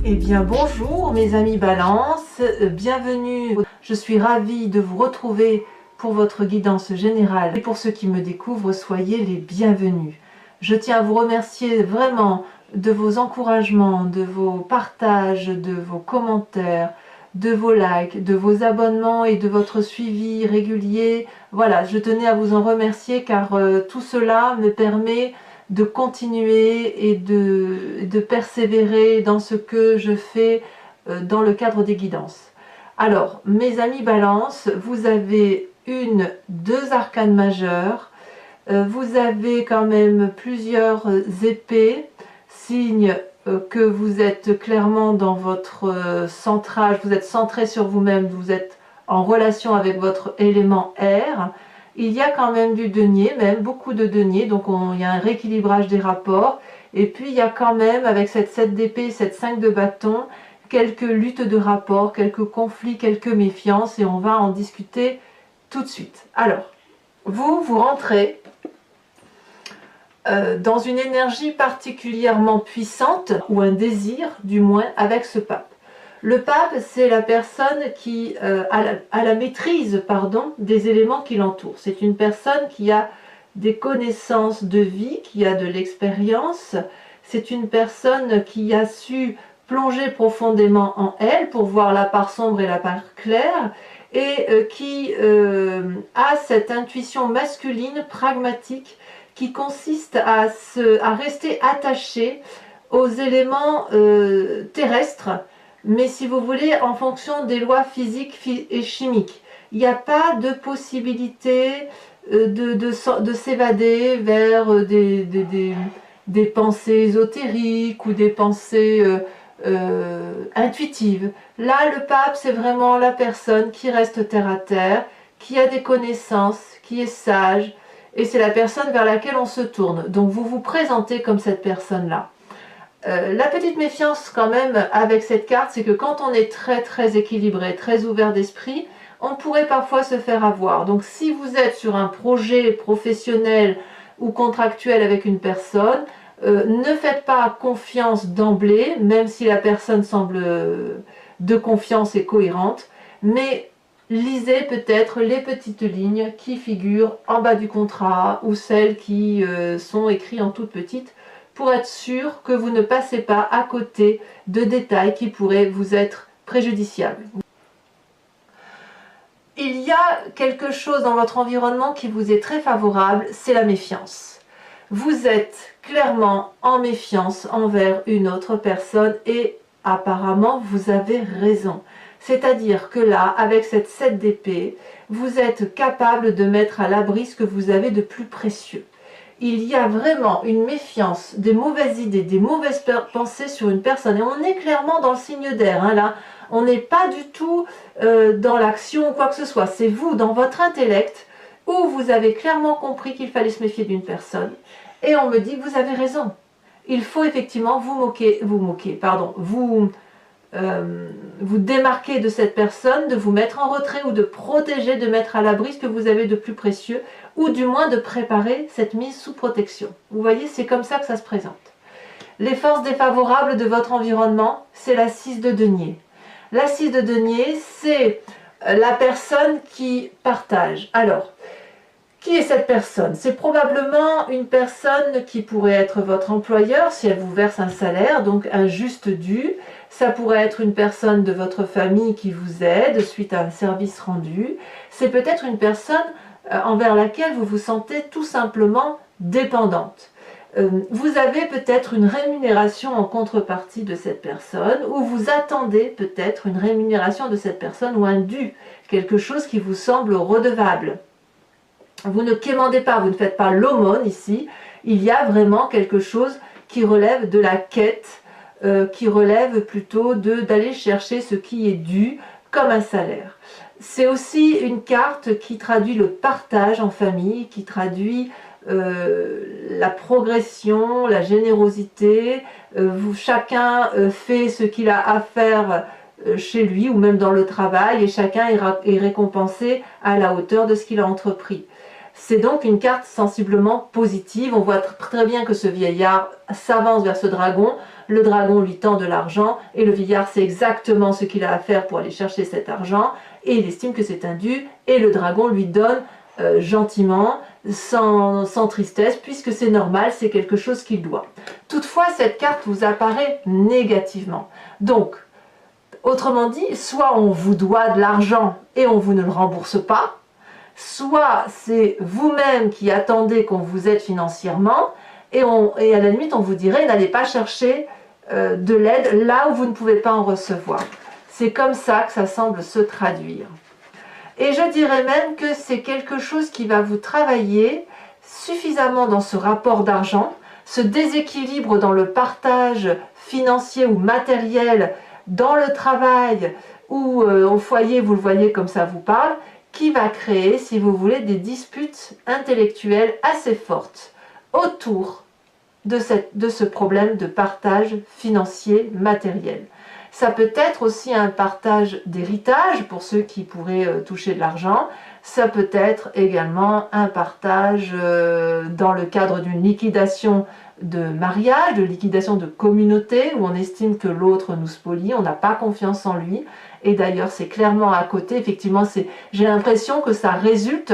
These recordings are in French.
Eh bien bonjour mes amis Balance, bienvenue. Je suis ravie de vous retrouver pour votre guidance générale. Et pour ceux qui me découvrent, soyez les bienvenus. Je tiens à vous remercier vraiment de vos encouragements, de vos partages, de vos commentaires, de vos likes, de vos abonnements et de votre suivi régulier. Voilà, je tenais à vous en remercier car tout cela me permet de continuer et de persévérer dans ce que je fais dans le cadre des guidances. Alors, mes amis Balance, vous avez deux arcanes majeures, vous avez quand même plusieurs épées, signe que vous êtes clairement dans votre centrage, vous êtes centré sur vous-même, vous êtes en relation avec votre élément air. Il y a quand même du denier, même beaucoup de denier, donc il y a un rééquilibrage des rapports. Et puis il y a quand même, avec cette 7 d'épée, cette 5 de bâton, quelques luttes de rapports, quelques conflits, quelques méfiances, et on va en discuter tout de suite. Alors, vous rentrez dans une énergie particulièrement puissante, ou un désir du moins, avec ce pape. Le pape, c'est la personne qui a la maîtrise des éléments qui l'entourent. C'est une personne qui a des connaissances de vie, qui a de l'expérience. C'est une personne qui a su plonger profondément en elle pour voir la part sombre et la part claire, et qui a cette intuition masculine pragmatique qui consiste à rester attaché aux éléments terrestres, mais si vous voulez, en fonction des lois physiques et chimiques. Il n'y a pas de possibilité de s'évader vers des pensées ésotériques ou des pensées intuitives. Là, le pape, c'est vraiment la personne qui reste terre à terre, qui a des connaissances, qui est sage, et c'est la personne vers laquelle on se tourne. Donc vous vous présentez comme cette personne-là. La petite méfiance quand même avec cette carte, c'est que quand on est très équilibré, très ouvert d'esprit, on pourrait parfois se faire avoir. Donc si vous êtes sur un projet professionnel ou contractuel avec une personne, ne faites pas confiance d'emblée, même si la personne semble de confiance et cohérente, mais lisez peut-être les petites lignes qui figurent en bas du contrat ou celles qui sont écrites en toutes petites, pour être sûr que vous ne passez pas à côté de détails qui pourraient vous être préjudiciables. Il y a quelque chose dans votre environnement qui vous est très favorable, c'est la méfiance. Vous êtes clairement en méfiance envers une autre personne et apparemment vous avez raison. C'est-à-dire que là, avec cette 7 d'épée, vous êtes capable de mettre à l'abri ce que vous avez de plus précieux. Il y a vraiment une méfiance, des mauvaises idées, des mauvaises pensées sur une personne. Et on est clairement dans le signe d'air, hein, là. On n'est pas du tout dans l'action ou quoi que ce soit. C'est vous, dans votre intellect, où vous avez clairement compris qu'il fallait se méfier d'une personne. Et on me dit que vous avez raison. Il faut effectivement vous démarquer de cette personne, de vous mettre en retrait ou de protéger, de mettre à l'abri ce que vous avez de plus précieux, ou du moins de préparer cette mise sous protection. Vous voyez, c'est comme ça que ça se présente. Les forces défavorables de votre environnement, c'est la 6 de denier. La 6 de denier, c'est la personne qui partage. Alors, qui est cette personne? C'est probablement une personne qui pourrait être votre employeur si elle vous verse un salaire, donc un juste dû. Ça pourrait être une personne de votre famille qui vous aide suite à un service rendu. C'est peut-être une personne envers laquelle vous vous sentez tout simplement dépendante. Vous avez peut-être une rémunération en contrepartie de cette personne, ou vous attendez peut-être une rémunération de cette personne ou un dû, quelque chose qui vous semble redevable. Vous ne quémandez pas, vous ne faites pas l'aumône ici, il y a vraiment quelque chose qui relève de la quête, qui relève plutôt d'aller chercher ce qui est dû comme un salaire. C'est aussi une carte qui traduit le partage en famille, qui traduit la progression, la générosité. Chacun fait ce qu'il a à faire chez lui ou même dans le travail, et chacun est récompensé à la hauteur de ce qu'il a entrepris. C'est donc une carte sensiblement positive. On voit très bien que ce vieillard s'avance vers ce dragon. le dragon lui tend de l'argent et le vieillard sait exactement ce qu'il a à faire pour aller chercher cet argent et il estime que c'est un dû et le dragon lui donne gentiment, sans tristesse, puisque c'est normal, c'est quelque chose qu'il doit. Toutefois, cette carte vous apparaît négativement. Donc, autrement dit, soit on vous doit de l'argent et on vous ne le rembourse pas, soit c'est vous-même qui attendez qu'on vous aide financièrement et à la limite on vous dirait n'allez pas chercher de l'aide là où vous ne pouvez pas en recevoir. C'est comme ça que ça semble se traduire. Et je dirais même que c'est quelque chose qui va vous travailler suffisamment dans ce rapport d'argent, ce déséquilibre dans le partage financier ou matériel, dans le travail ou au foyer, vous le voyez comme ça vous parle, qui va créer, si vous voulez, des disputes intellectuelles assez fortes autour de ce problème de partage financier matériel. Ça peut être aussi un partage d'héritage pour ceux qui pourraient toucher de l'argent. Ça peut être également un partage dans le cadre d'une liquidation de mariage, de liquidation de communauté, où on estime que l'autre nous spolie, on n'a pas confiance en lui. Et d'ailleurs, c'est clairement à côté, effectivement, j'ai l'impression que ça résulte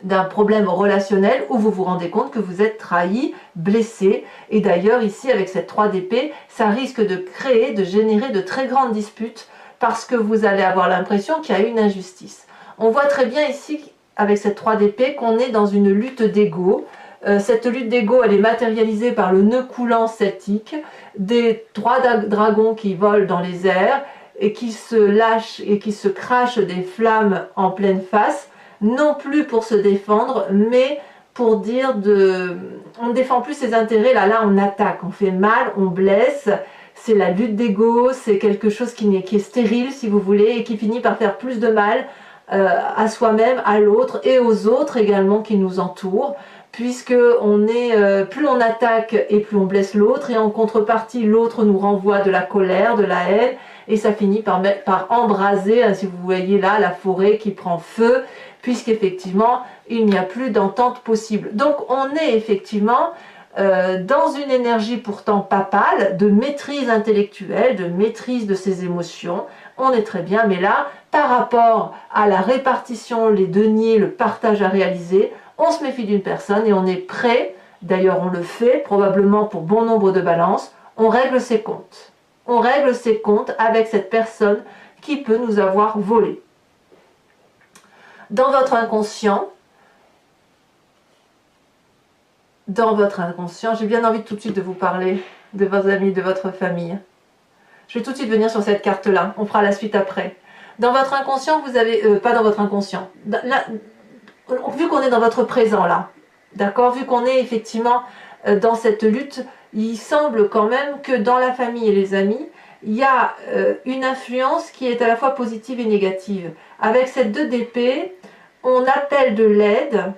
d'un problème relationnel où vous vous rendez compte que vous êtes trahi, blessé. Et d'ailleurs, ici, avec cette 3 d'épée, ça risque de générer de très grandes disputes parce que vous allez avoir l'impression qu'il y a une injustice. On voit très bien ici, avec cette 3 d'épée, qu'on est dans une lutte d'ego. Cette lutte d'ego, elle est matérialisée par le nœud coulant celtique, des 3 dragons qui volent dans les airs et qui se lâchent et qui se crachent des flammes en pleine face, non plus pour se défendre, mais pour dire on ne défend plus ses intérêts, là on attaque, on fait mal, on blesse, c'est la lutte d'ego, c'est quelque chose qui est stérile si vous voulez, et qui finit par faire plus de mal à soi-même, à l'autre et aux autres également qui nous entourent, puisque plus on attaque et plus on blesse l'autre, et en contrepartie l'autre nous renvoie de la colère, de la haine, et ça finit par embraser, si vous voyez là, la forêt qui prend feu, puisqu'effectivement, il n'y a plus d'entente possible. Donc, on est effectivement dans une énergie pourtant papale, de maîtrise intellectuelle, de maîtrise de ses émotions. On est très bien, mais là, par rapport à la répartition, les deniers, le partage à réaliser, on se méfie d'une personne et on est prêt, d'ailleurs on le fait, probablement pour bon nombre de balances, on règle ses comptes. On règle ses comptes avec cette personne qui peut nous avoir volé. Dans votre inconscient, j'ai bien envie tout de suite de vous parler de vos amis, de votre famille. Je vais tout de suite venir sur cette carte-là, on fera la suite après. Dans votre inconscient, vous avez... pas dans votre inconscient. Là, vu qu'on est dans votre présent, là, d'accord, vu qu'on est effectivement dans cette lutte, il semble quand même que dans la famille et les amis, il y a une influence qui est à la fois positive et négative. Avec cette 2 d'épée, on appelle de l'aide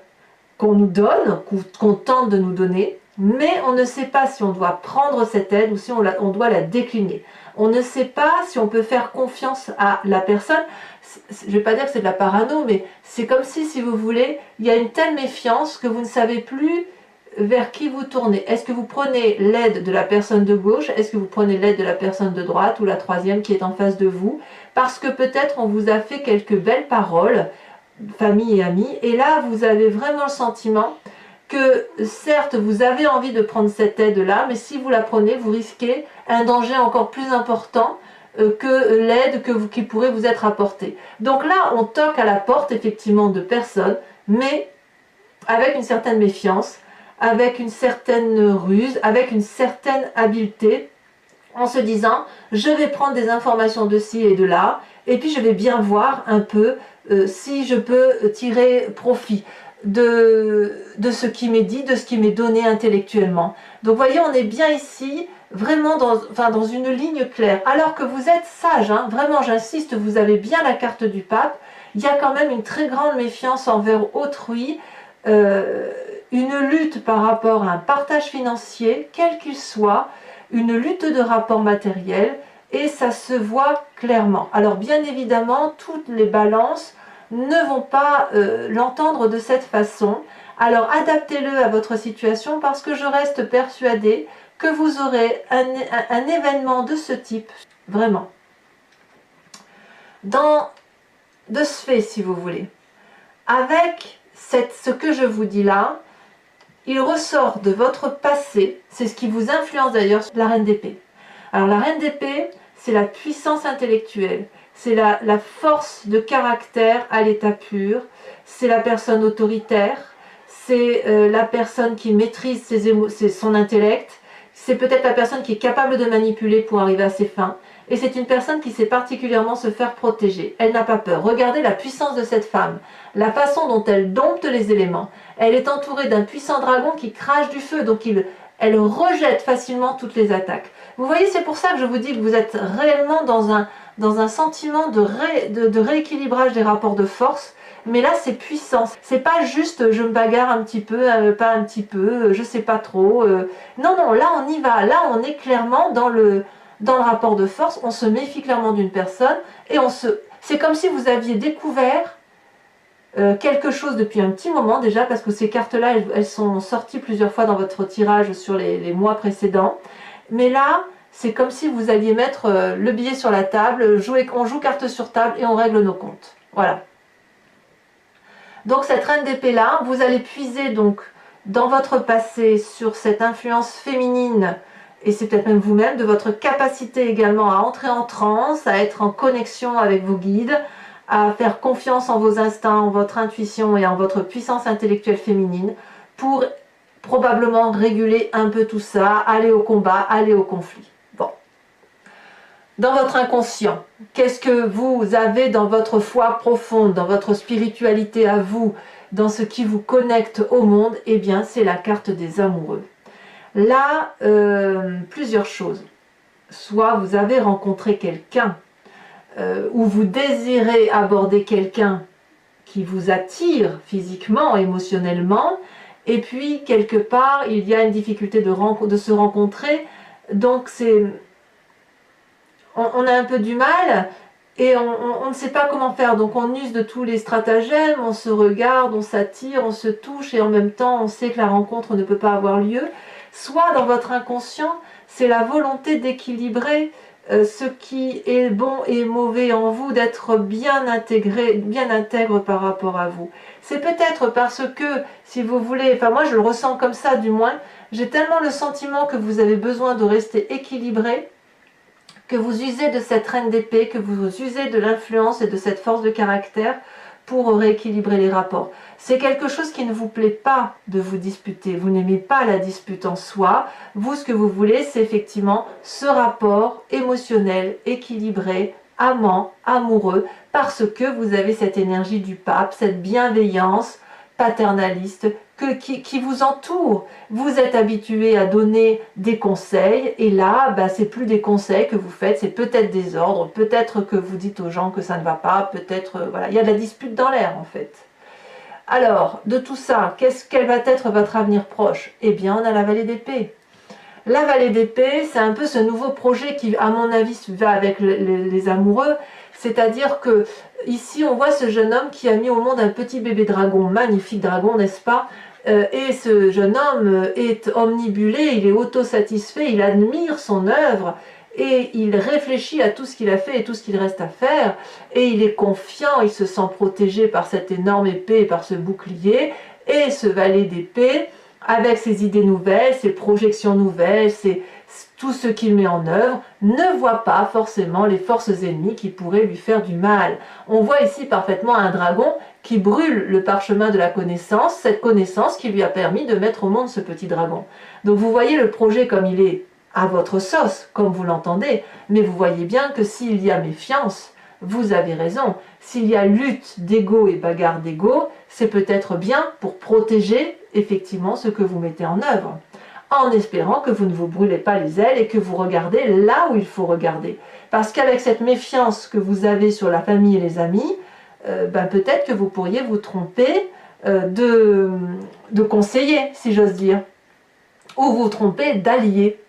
qu'on nous donne, qu'on tente de nous donner, mais on ne sait pas si on doit prendre cette aide ou si on doit la décliner. On ne sait pas si on peut faire confiance à la personne. Je ne vais pas dire que c'est de la parano, mais c'est comme si vous voulez, il y a une telle méfiance que vous ne savez plus vers qui vous tournez. Est-ce que vous prenez l'aide de la personne de gauche? Est-ce que vous prenez l'aide de la personne de droite ou la troisième qui est en face de vous? Parce que peut-être on vous a fait quelques belles paroles, famille et amis, et là vous avez vraiment le sentiment que certes vous avez envie de prendre cette aide-là, mais si vous la prenez, vous risquez un danger encore plus important que l'aide qui pourrait vous être apportée. Donc là, on toque à la porte effectivement de personnes, mais avec une certaine méfiance, avec une certaine ruse, avec une certaine habileté, en se disant je vais prendre des informations de ci et de là, et puis je vais bien voir un peu si je peux tirer profit de ce qui m'est dit, de ce qui m'est donné intellectuellement. Donc vous voyez, on est bien ici, vraiment dans une ligne claire, alors que vous êtes sage, hein, vraiment j'insiste, vous avez bien la carte du pape, il y a quand même une très grande méfiance envers autrui, une lutte par rapport à un partage financier, quel qu'il soit, une lutte de rapport matériel, et ça se voit clairement. Alors bien évidemment, toutes les balances ne vont pas l'entendre de cette façon. Alors adaptez-le à votre situation, parce que je reste persuadée que vous aurez un événement de ce type, vraiment. De ce fait, si vous voulez, avec ce que je vous dis là, il ressort de votre passé, c'est ce qui vous influence d'ailleurs sur la reine d'épée. Alors la reine d'épée, c'est la puissance intellectuelle, c'est la force de caractère à l'état pur, c'est la personne autoritaire, c'est la personne qui maîtrise son intellect, c'est peut-être la personne qui est capable de manipuler pour arriver à ses fins, et c'est une personne qui sait particulièrement se faire protéger. Elle n'a pas peur. Regardez la puissance de cette femme, la façon dont elle dompte les éléments. Elle est entourée d'un puissant dragon qui crache du feu, donc elle rejette facilement toutes les attaques. Vous voyez, c'est pour ça que je vous dis que vous êtes réellement dans un sentiment de rééquilibrage des rapports de force. Mais là, c'est puissant. C'est pas juste je me bagarre un petit peu, pas un petit peu, je sais pas trop. Non, non, là on y va. Là, on est clairement dans le rapport de force. On se méfie clairement d'une personne et c'est comme si vous aviez découvert quelque chose depuis un petit moment déjà, parce que ces cartes-là, elles sont sorties plusieurs fois dans votre tirage sur les mois précédents. Mais là, c'est comme si vous alliez mettre le billet sur la table, on joue carte sur table et on règle nos comptes. Voilà. Donc cette reine d'épée là, vous allez puiser donc dans votre passé sur cette influence féminine, et c'est peut-être même vous-même, de votre capacité également à entrer en transe, à être en connexion avec vos guides, à faire confiance en vos instincts, en votre intuition et en votre puissance intellectuelle féminine pour probablement réguler un peu tout ça, aller au combat, aller au conflit. Bon. Dans votre inconscient, qu'est-ce que vous avez dans votre foi profonde, dans votre spiritualité à vous, dans ce qui vous connecte au monde? Eh bien, c'est la carte des amoureux. Là, plusieurs choses. Soit vous avez rencontré quelqu'un, ou vous désirez aborder quelqu'un qui vous attire physiquement, émotionnellement, et puis quelque part, il y a une difficulté de se rencontrer, donc on a un peu du mal et on ne sait pas comment faire, donc on use de tous les stratagèmes, on se regarde, on s'attire, on se touche et en même temps on sait que la rencontre ne peut pas avoir lieu. Soit dans votre inconscient, c'est la volonté d'équilibrer ce qui est bon et mauvais en vous, d'être bien intégré, bien intègre par rapport à vous. C'est peut-être parce que, si vous voulez, enfin moi je le ressens comme ça du moins, j'ai tellement le sentiment que vous avez besoin de rester équilibré, que vous usez de cette reine d'épée, que vous usez de l'influence et de cette force de caractère pour rééquilibrer les rapports. C'est quelque chose qui ne vous plaît pas de vous disputer, vous n'aimez pas la dispute en soi, vous ce que vous voulez c'est effectivement ce rapport émotionnel, équilibré, amant, amoureux, parce que vous avez cette énergie du pape, cette bienveillance paternaliste qui vous entoure. Vous êtes habitué à donner des conseils et là, c'est plus des conseils que vous faites, c'est peut-être des ordres, peut-être que vous dites aux gens que ça ne va pas, peut-être, voilà, il y a de la dispute dans l'air en fait. Alors, de tout ça, quel va être votre avenir proche? Eh bien, on a la vallée d'épée. La vallée d'épée, c'est un peu ce nouveau projet qui, à mon avis, va avec les amoureux. C'est-à-dire que ici, on voit ce jeune homme qui a mis au monde un petit bébé dragon, magnifique dragon, n'est-ce pas? Et ce jeune homme est omnibulé, il est autosatisfait, il admire son œuvre et il réfléchit à tout ce qu'il a fait et tout ce qu'il reste à faire. Et il est confiant, il se sent protégé par cette énorme épée, par ce bouclier. Et ce valet d'épée, avec ses idées nouvelles, ses projections nouvelles, tout ce qu'il met en œuvre, ne voit pas forcément les forces ennemies qui pourraient lui faire du mal. On voit ici parfaitement un dragon qui brûle le parchemin de la connaissance, cette connaissance qui lui a permis de mettre au monde ce petit dragon. Donc vous voyez le projet comme il est à votre sauce, comme vous l'entendez, mais vous voyez bien que s'il y a méfiance, vous avez raison, s'il y a lutte d'ego et bagarre d'ego, c'est peut-être bien pour protéger effectivement ce que vous mettez en œuvre, en espérant que vous ne vous brûlez pas les ailes et que vous regardez là où il faut regarder. Parce qu'avec cette méfiance que vous avez sur la famille et les amis, peut-être que vous pourriez vous tromper de conseiller, si j'ose dire, ou vous tromper d'allié.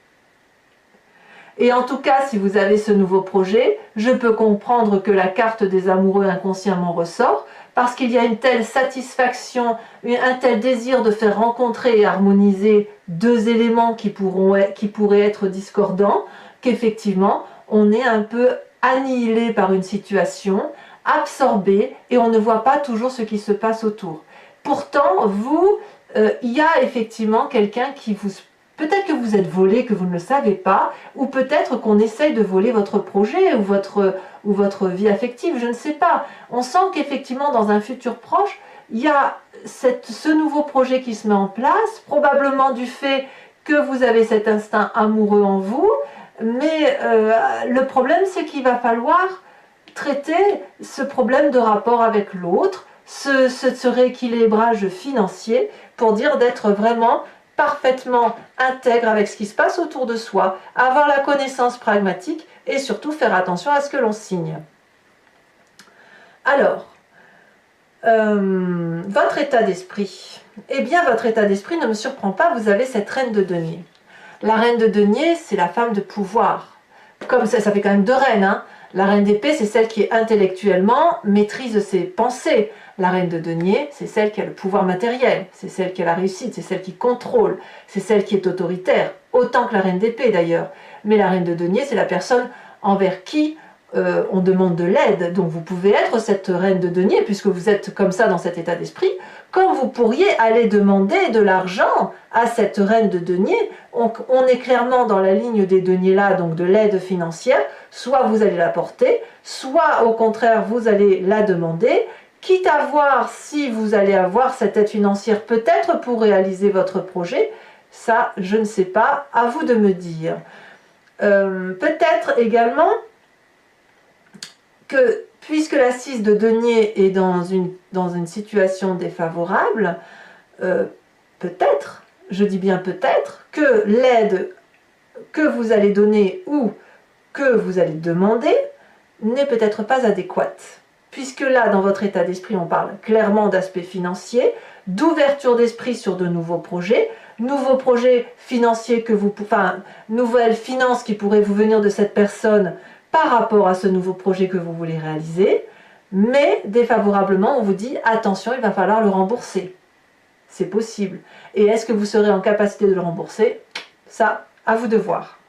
Et en tout cas, si vous avez ce nouveau projet, je peux comprendre que la carte des amoureux inconsciemment ressort, parce qu'il y a une telle satisfaction, un tel désir de faire rencontrer et harmoniser deux éléments qui pourraient être discordants, qu'effectivement, on est un peu annihilé par une situation, absorbé, et on ne voit pas toujours ce qui se passe autour. Pourtant, il y a effectivement quelqu'un qui vous... Peut-être que vous êtes volé, que vous ne le savez pas, ou peut-être qu'on essaye de voler votre projet ou votre vie affective, je ne sais pas. On sent qu'effectivement, dans un futur proche, il y a ce nouveau projet qui se met en place, probablement du fait que vous avez cet instinct amoureux en vous, mais le problème, c'est qu'il va falloir traiter ce problème de rapport avec l'autre, ce rééquilibrage financier, pour dire d'être vraiment parfaitement intègre avec ce qui se passe autour de soi, avoir la connaissance pragmatique et surtout faire attention à ce que l'on signe. Alors, votre état d'esprit. Eh bien, votre état d'esprit ne me surprend pas, vous avez cette reine de denier. La reine de denier, c'est la femme de pouvoir. Comme ça fait quand même deux reines, hein. La reine d'épée, c'est celle qui intellectuellement maîtrise ses pensées. La reine de denier, c'est celle qui a le pouvoir matériel, c'est celle qui a la réussite, c'est celle qui contrôle, c'est celle qui est autoritaire, autant que la reine d'épée d'ailleurs. Mais la reine de denier, c'est la personne envers qui on demande de l'aide. Donc vous pouvez être cette reine de denier, puisque vous êtes comme ça dans cet état d'esprit, comme vous pourriez aller demander de l'argent à cette reine de denier. On est clairement dans la ligne des deniers là, donc de l'aide financière. Soit vous allez l'apporter, soit au contraire vous allez la demander, quitte à voir si vous allez avoir cette aide financière peut-être pour réaliser votre projet. Ça, je ne sais pas, à vous de me dire. Peut-être également que, puisque la 6 de denier est dans une situation défavorable, peut-être, je dis bien peut-être, que l'aide que vous allez donner ou que vous allez demander n'est peut-être pas adéquate. Puisque là, dans votre état d'esprit, on parle clairement d'aspect financier, d'ouverture d'esprit sur de nouveaux projets financiers nouvelles finances qui pourraient vous venir de cette personne par rapport à ce nouveau projet que vous voulez réaliser, mais défavorablement, on vous dit attention, il va falloir le rembourser. C'est possible. Et est-ce que vous serez en capacité de le rembourser? Ça, à vous de voir.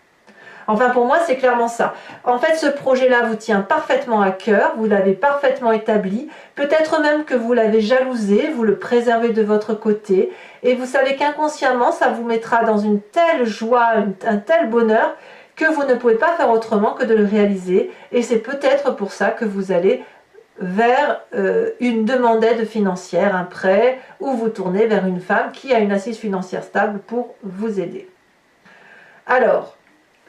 Enfin, pour moi, c'est clairement ça. En fait, ce projet-là vous tient parfaitement à cœur, vous l'avez parfaitement établi, peut-être même que vous l'avez jalousé, vous le préservez de votre côté, et vous savez qu'inconsciemment, ça vous mettra dans une telle joie, un tel bonheur, que vous ne pouvez pas faire autrement que de le réaliser, et c'est peut-être pour ça que vous allez vers une demande d'aide financière, un prêt, ou vous tournez vers une femme qui a une assise financière stable pour vous aider. Alors,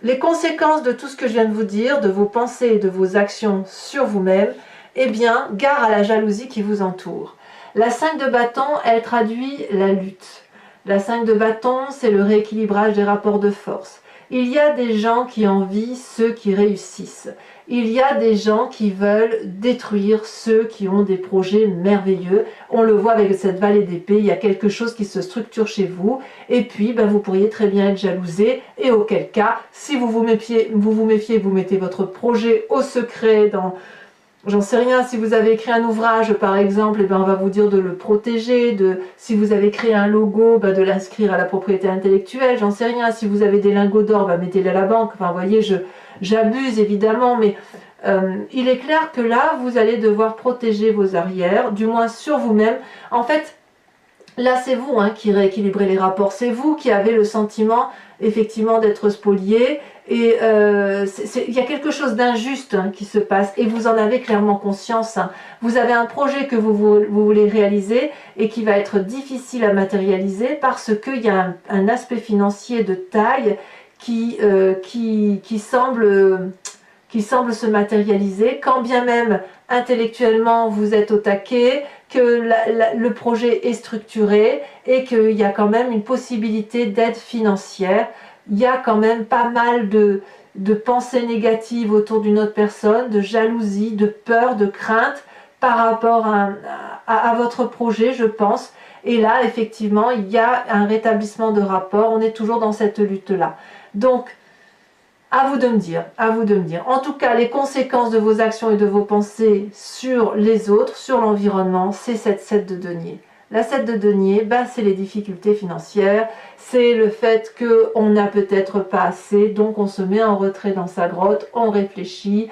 les conséquences de tout ce que je viens de vous dire, de vos pensées et de vos actions sur vous-même, eh bien, gare à la jalousie qui vous entoure. La 5 de bâton, elle traduit la lutte. La 5 de bâton, c'est le rééquilibrage des rapports de force. Il y a des gens qui envient ceux qui réussissent. Il y a des gens qui veulent détruire ceux qui ont des projets merveilleux. On le voit avec cette vallée d'épée, il y a quelque chose qui se structure chez vous. Et puis, vous pourriez très bien être jalousé. Et auquel cas, si vous vous méfiez, vous mettez votre projet au secret dans... J'en sais rien, si vous avez écrit un ouvrage par exemple, on va vous dire de le protéger, si vous avez créé un logo, de l'inscrire à la propriété intellectuelle, j'en sais rien, si vous avez des lingots d'or, mettez-les à la banque, vous voyez, j'abuse évidemment, mais il est clair que là, vous allez devoir protéger vos arrières, du moins sur vous-même. En fait, là c'est vous qui rééquilibrez les rapports, c'est vous qui avez le sentiment effectivement d'être spolié, et il y a quelque chose d'injuste qui se passe, et vous en avez clairement conscience. Vous avez un projet que vous voulez réaliser et qui va être difficile à matérialiser parce qu'il y a un aspect financier de taille qui semble se matérialiser, quand bien même intellectuellement vous êtes au taquet, que le projet est structuré et qu'il y a quand même une possibilité d'aide financière. Il y a quand même pas mal de pensées négatives autour d'une autre personne, de jalousie, de peur, de crainte par rapport à votre projet, je pense. Et là, effectivement, il y a un rétablissement de rapport. On est toujours dans cette lutte-là. Donc, À vous de me dire, à vous de me dire. En tout cas, les conséquences de vos actions et de vos pensées sur les autres, sur l'environnement, c'est cette 7 de denier. La 7 de denier, ben, c'est les difficultés financières, c'est le fait qu'on n'a peut-être pas assez, donc on se met en retrait dans sa grotte, on réfléchit.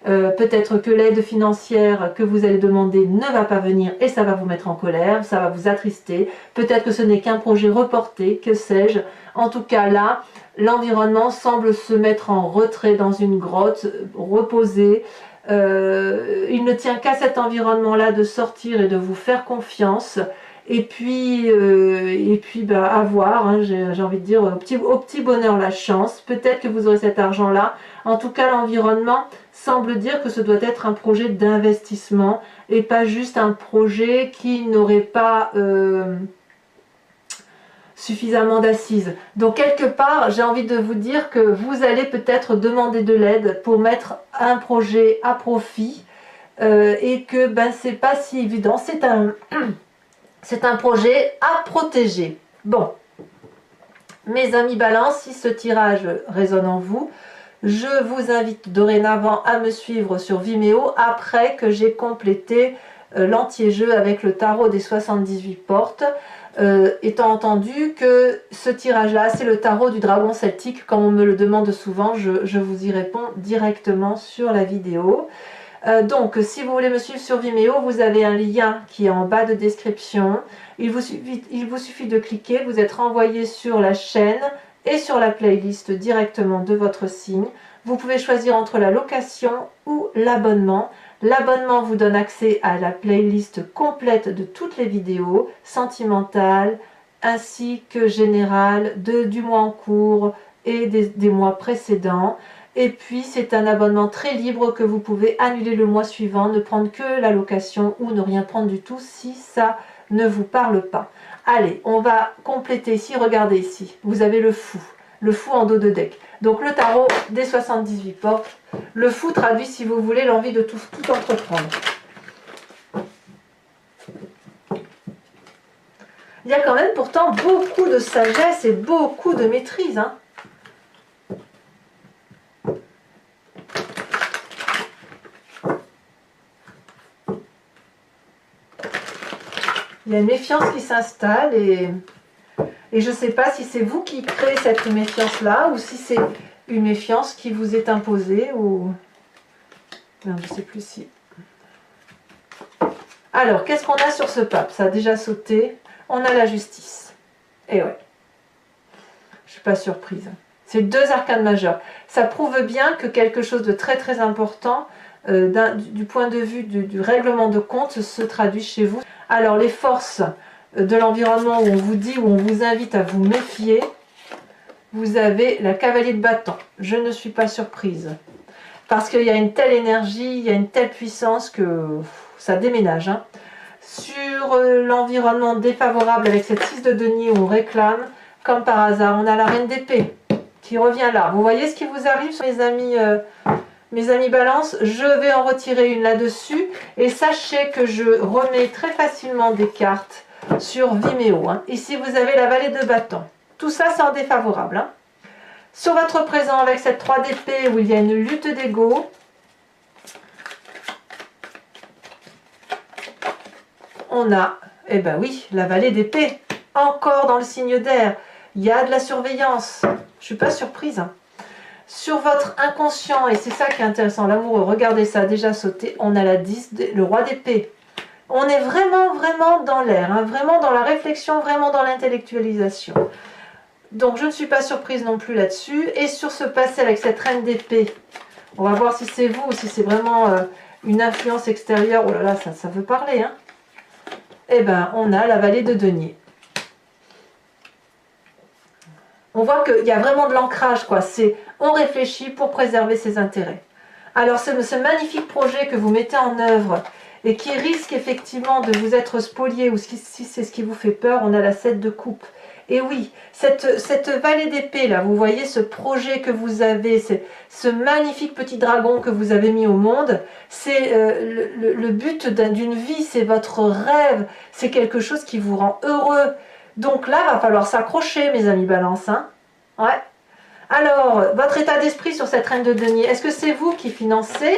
Peut-être que l'aide financière que vous allez demander ne va pas venir et ça va vous mettre en colère, ça va vous attrister. Peut-être que ce n'est qu'un projet reporté, que sais-je. En tout cas là, l'environnement semble se mettre en retrait dans une grotte, reposer. Il ne tient qu'à cet environnement-là de sortir et de vous faire confiance. Et puis bah, à voir, hein, j'ai envie de dire, au petit bonheur la chance. Peut-être que vous aurez cet argent-là. En tout cas, l'environnement semble dire que ce doit être un projet d'investissement et pas juste un projet qui n'aurait pas suffisamment d'assises. Donc quelque part, j'ai envie de vous dire que vous allez peut-être demander de l'aide pour mettre un projet à profit et que ben, c'est pas si évident. C'est un projet à protéger. Bon, mes amis Balance, si ce tirage résonne en vous, je vous invite dorénavant à me suivre sur Vimeo après que j'ai complété l'anti-jeu avec le tarot des 78 portes, étant entendu que ce tirage-là, c'est le tarot du dragon celtique, comme on me le demande souvent, je vous y réponds directement sur la vidéo. Donc, si vous voulez me suivre sur Vimeo, vous avez un lien qui est en bas de description. Il vous suffit de cliquer, vous êtes renvoyé sur la chaîne et sur la playlist directement de votre signe. Vous pouvez choisir entre la location ou l'abonnement. L'abonnement vous donne accès à la playlist complète de toutes les vidéos, sentimentales ainsi que générales, du mois en cours et des mois précédents. Et puis c'est un abonnement très libre que vous pouvez annuler le mois suivant, ne prendre que la location ou ne rien prendre du tout si ça ne vous parle pas. Allez, on va compléter ici, regardez ici, vous avez le fou en dos de deck. Donc le tarot des 78 portes, le fou traduit si vous voulez l'envie de tout entreprendre. Il y a quand même pourtant beaucoup de sagesse et beaucoup de maîtrise, hein. Il y a une méfiance qui s'installe et je ne sais pas si c'est vous qui créez cette méfiance-là ou si c'est une méfiance qui vous est imposée ou... Non, je ne sais plus si... Alors, qu'est-ce qu'on a sur ce pape? Ça a déjà sauté. On a la justice. Et ouais. Je ne suis pas surprise. C'est deux arcanes majeurs. Ça prouve bien que quelque chose de très très important du point de vue du règlement de compte se traduit chez vous. Alors les forces de l'environnement où on vous dit, où on vous invite à vous méfier, vous avez la cavalier de bâton. Je ne suis pas surprise. Parce qu'il y a une telle énergie, il y a une telle puissance que ça déménage. Hein. Sur l'environnement défavorable avec cette 6 de denier où on réclame, comme par hasard, on a la reine d'épée qui revient là. Vous voyez ce qui vous arrive, mes amis Balance, je vais en retirer une là-dessus et sachez que je remets très facilement des cartes sur Vimeo. Hein. Ici, vous avez la vallée de bâton. Tout ça, c'est en défavorable. Hein. Sur votre présent, avec cette 3 d'épée où il y a une lutte d'ego, on a, eh ben oui, la vallée d'épée. Encore dans le signe d'air. Il y a de la surveillance. Je ne suis pas surprise. Hein. Sur votre inconscient, et c'est ça qui est intéressant, l'amoureux, regardez ça, déjà sauté, on a la 10, le roi d'épée. On est vraiment dans l'air, hein, vraiment dans la réflexion, vraiment dans l'intellectualisation. Donc je ne suis pas surprise non plus là-dessus. Et sur ce passé avec cette reine d'épée, on va voir si c'est vous ou si c'est vraiment une influence extérieure. Oh là là, ça veut parler. Hein. Eh bien, on a la vallée de denier. On voit qu'il y a vraiment de l'ancrage, quoi. C'est on réfléchit pour préserver ses intérêts. Alors ce magnifique projet que vous mettez en œuvre et qui risque effectivement de vous être spolié ou si c'est ce qui vous fait peur, on a la 7 de coupe. Et oui, cette vallée d'épée là, vous voyez ce projet que vous avez, ce magnifique petit dragon que vous avez mis au monde, c'est le but d'une vie, c'est votre rêve, c'est quelque chose qui vous rend heureux. Donc là, il va falloir s'accrocher, mes amis Balance. Hein, ouais. Alors, votre état d'esprit sur cette reine de denier, est-ce que c'est vous qui financez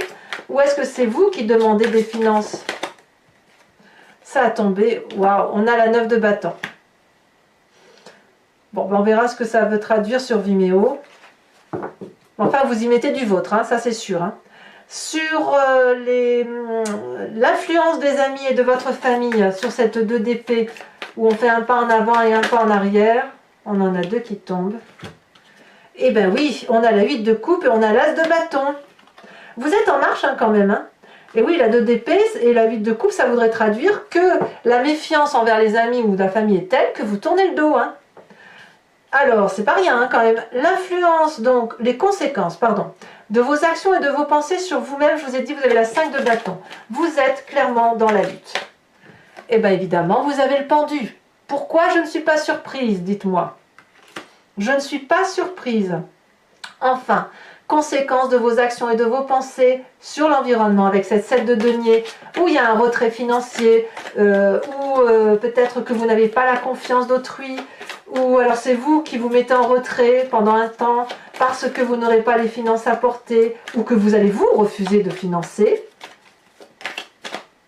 ou est-ce que c'est vous qui demandez des finances? Ça a tombé, waouh, on a la 9 de bâton. Bon, ben on verra ce que ça veut traduire sur Vimeo. Enfin, vous y mettez du vôtre, hein, ça c'est sûr. Hein. Sur l'influence des amis et de votre famille sur cette 2 d'épée, où on fait un pas en avant et un pas en arrière, on en a 2 qui tombent. Eh bien oui, on a la 8 de coupe et on a l'as de bâton. Vous êtes en marche hein, quand même. Hein. Et oui, la 2 d'épée et la 8 de coupe, ça voudrait traduire que la méfiance envers les amis ou la famille est telle que vous tournez le dos. Hein. Alors, c'est pas rien hein, quand même. L'influence, donc, les conséquences, pardon, de vos actions et de vos pensées sur vous-même, je vous ai dit, vous avez la 5 de bâton. Vous êtes clairement dans la lutte. Eh bien évidemment, vous avez le pendu. Pourquoi je ne suis pas surprise, dites-moi. Je ne suis pas surprise. Enfin, conséquence de vos actions et de vos pensées sur l'environnement avec cette 7 de denier où il y a un retrait financier, ou peut-être que vous n'avez pas la confiance d'autrui, ou alors c'est vous qui vous mettez en retrait pendant un temps parce que vous n'aurez pas les finances apportées ou que vous allez vous refuser de financer.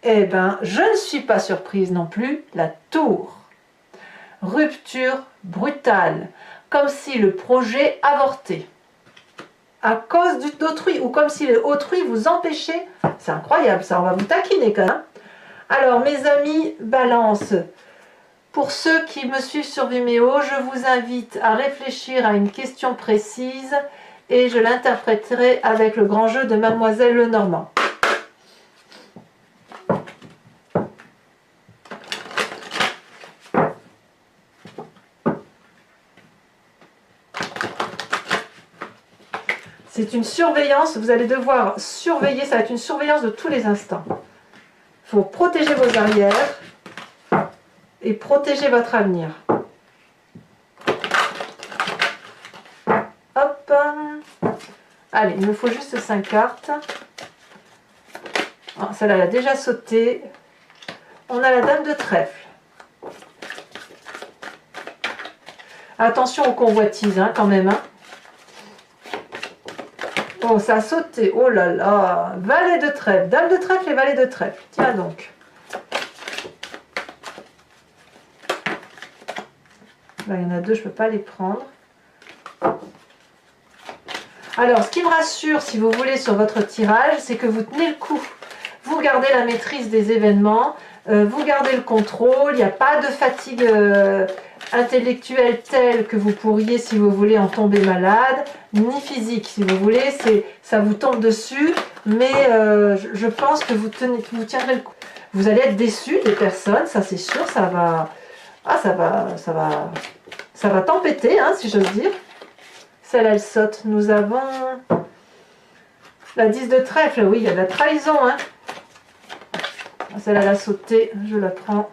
Eh bien, je ne suis pas surprise non plus, la tour. Rupture brutale, comme si le projet avortait. À cause d'autrui, ou comme si autrui vous empêchait. C'est incroyable ça, on va vous taquiner quand même. Alors mes amis balance, pour ceux qui me suivent sur Vimeo, je vous invite à réfléchir à une question précise et je l'interpréterai avec le grand jeu de Mademoiselle Lenormand. C'est une surveillance, vous allez devoir surveiller, ça va être une surveillance de tous les instants. Il faut protéger vos arrières et protéger votre avenir. Hop. Allez, il me faut juste 5 cartes. Oh, celle-là, elle a déjà sauté. On a la dame de trèfle. Attention aux convoitises, hein, quand même. Hein. Oh, ça a sauté. Oh là là. Valet de trèfle. Dame de trèfle et valet de trèfle. Tiens donc. Là, il y en a 2, je ne peux pas les prendre. Alors, ce qui me rassure, si vous voulez, sur votre tirage, c'est que vous tenez le coup. Vous gardez la maîtrise des événements, vous gardez le contrôle, il n'y a pas de fatigue intellectuelle telle que vous pourriez, si vous voulez, en tomber malade, ni physique, si vous voulez, ça vous tombe dessus, mais je pense que vous tiendrez le coup. Vous allez être déçu des personnes, ça c'est sûr, ça va tempêter, hein, si j'ose dire. Celle-là, elle saute. Nous avons la 10 de trèfle, oui, il y a de la trahison, hein. Celle-là, elle a sauté, je la prends.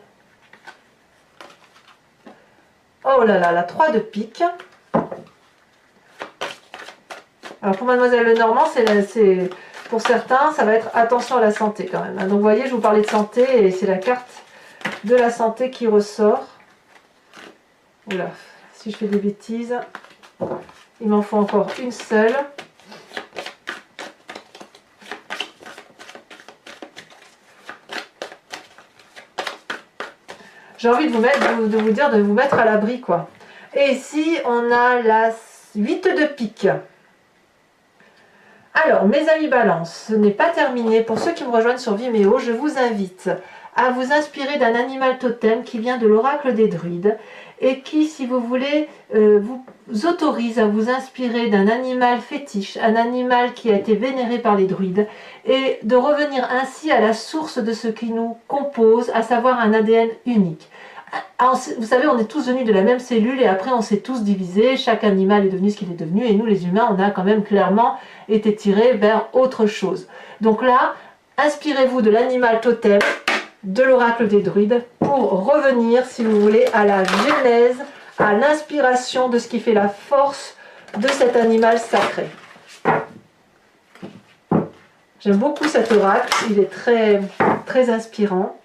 Oh là là, la 3 de pique. Alors pour Mademoiselle Lenormand, c'est pour certains, ça va être attention à la santé quand même. Donc vous voyez, je vous parlais de santé et c'est la carte de la santé qui ressort. Oula, si je fais des bêtises, il m'en faut encore une seule. J'ai envie de vous dire de vous mettre à l'abri, quoi. Et ici, on a la 8 de pique. Alors, mes amis balance, ce n'est pas terminé. Pour ceux qui me rejoignent sur Vimeo, je vous invite à vous inspirer d'un animal totem qui vient de l'oracle des druides et qui, si vous voulez, vous autorise à vous inspirer d'un animal fétiche, un animal qui a été vénéré par les druides, et de revenir ainsi à la source de ce qui nous compose, à savoir un ADN unique. Alors, vous savez, on est tous venus de la même cellule et après on s'est tous divisés, chaque animal est devenu ce qu'il est devenu et nous les humains, on a quand même clairement été tirés vers autre chose. Donc là, inspirez-vous de l'animal totem, de l'oracle des druides, pour revenir, si vous voulez, à la genèse, à l'inspiration de ce qui fait la force de cet animal sacré. J'aime beaucoup cet oracle, il est très, très inspirant.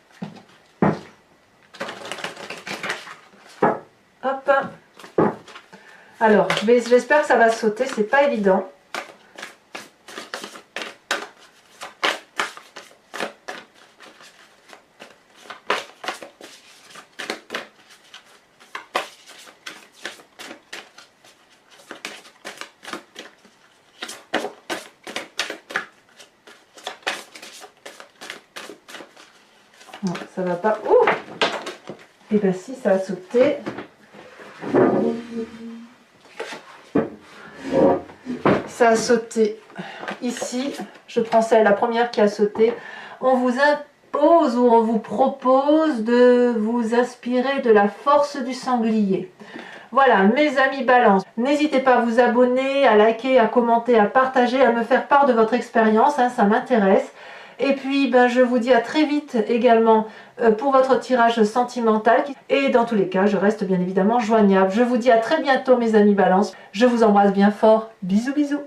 Hop. Alors, j'espère que ça va sauter, c'est pas évident. Non, ça va pas. Oh! Et bien si, ça a sauté. Ça a sauté ici. Je prends celle, la première qui a sauté. On vous impose ou on vous propose de vous inspirer de la force du sanglier. Voilà, mes amis Balance, n'hésitez pas à vous abonner, à liker, à commenter, à partager, à me faire part de votre expérience, hein, ça m'intéresse. Et puis, ben, je vous dis à très vite également pour votre tirage sentimental. Et dans tous les cas, je reste bien évidemment joignable. Je vous dis à très bientôt mes amis Balance. Je vous embrasse bien fort. Bisous, bisous.